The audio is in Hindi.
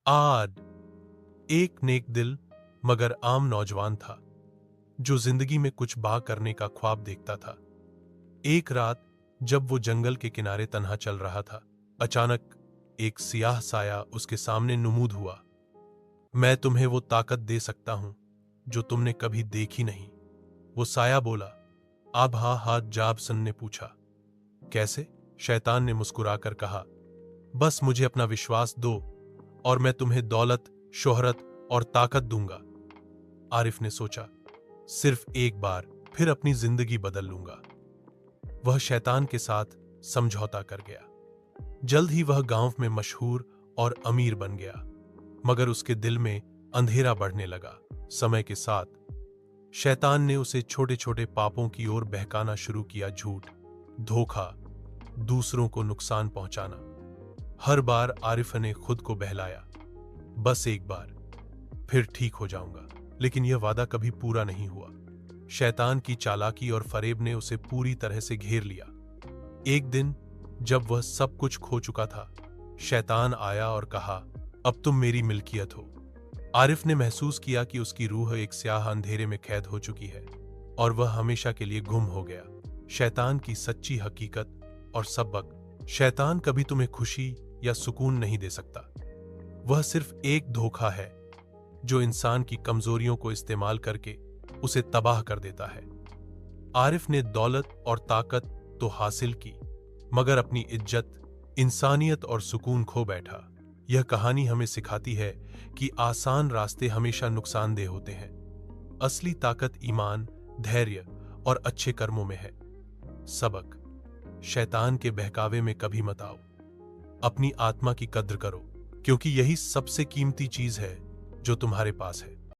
आद एक नेक दिल मगर आम नौजवान था जो जिंदगी में कुछ बा करने का ख्वाब देखता था। एक रात जब वो जंगल के किनारे तन्हा चल रहा था, अचानक एक सियाह साया उसके सामने नुमूद हुआ। मैं तुम्हें वो ताकत दे सकता हूं जो तुमने कभी देखी नहीं, वो साया बोला। आभा हाथ जाबसन ने पूछा, कैसे? शैतान ने मुस्कुराकर कहा, बस मुझे अपना विश्वास दो और मैं तुम्हें दौलत, शोहरत और ताकत दूंगा। आरिफ ने सोचा, सिर्फ एक बार, फिर अपनी जिंदगी बदल लूंगा। वह शैतान के साथ समझौता कर गया। जल्द ही वह गांव में मशहूर और अमीर बन गया, मगर उसके दिल में अंधेरा बढ़ने लगा। समय के साथ शैतान ने उसे छोटे छोटे पापों की ओर बहकाना शुरू किया। झूठ, धोखा, दूसरों को नुकसान पहुंचाना। हर बार आरिफ ने खुद को बहलाया, बस एक बार, फिर ठीक हो जाऊंगा। लेकिन यह वादा कभी पूरा नहीं हुआ। शैतान की चालाकी और फरेब ने उसे पूरी तरह से घेर लिया। एक दिन जब वह सब कुछ खो चुका था, शैतान आया और कहा, अब तुम मेरी मिल्कियत हो। आरिफ ने महसूस किया कि उसकी रूह एक स्याह अंधेरे में कैद हो चुकी है और वह हमेशा के लिए गुम हो गया। शैतान की सच्ची हकीकत और सबक। शैतान कभी तुम्हें खुशी या सुकून नहीं दे सकता। वह सिर्फ एक धोखा है जो इंसान की कमजोरियों को इस्तेमाल करके उसे तबाह कर देता है। आरिफ ने दौलत और ताकत तो हासिल की, मगर अपनी इज्जत, इंसानियत और सुकून खो बैठा। यह कहानी हमें सिखाती है कि आसान रास्ते हमेशा नुकसानदेह होते हैं। असली ताकत ईमान, धैर्य और अच्छे कर्मों में है। सबक, शैतान के बहकावे में कभी मत आओ। अपनी आत्मा की कद्र करो, क्योंकि यही सबसे कीमती चीज है जो तुम्हारे पास है।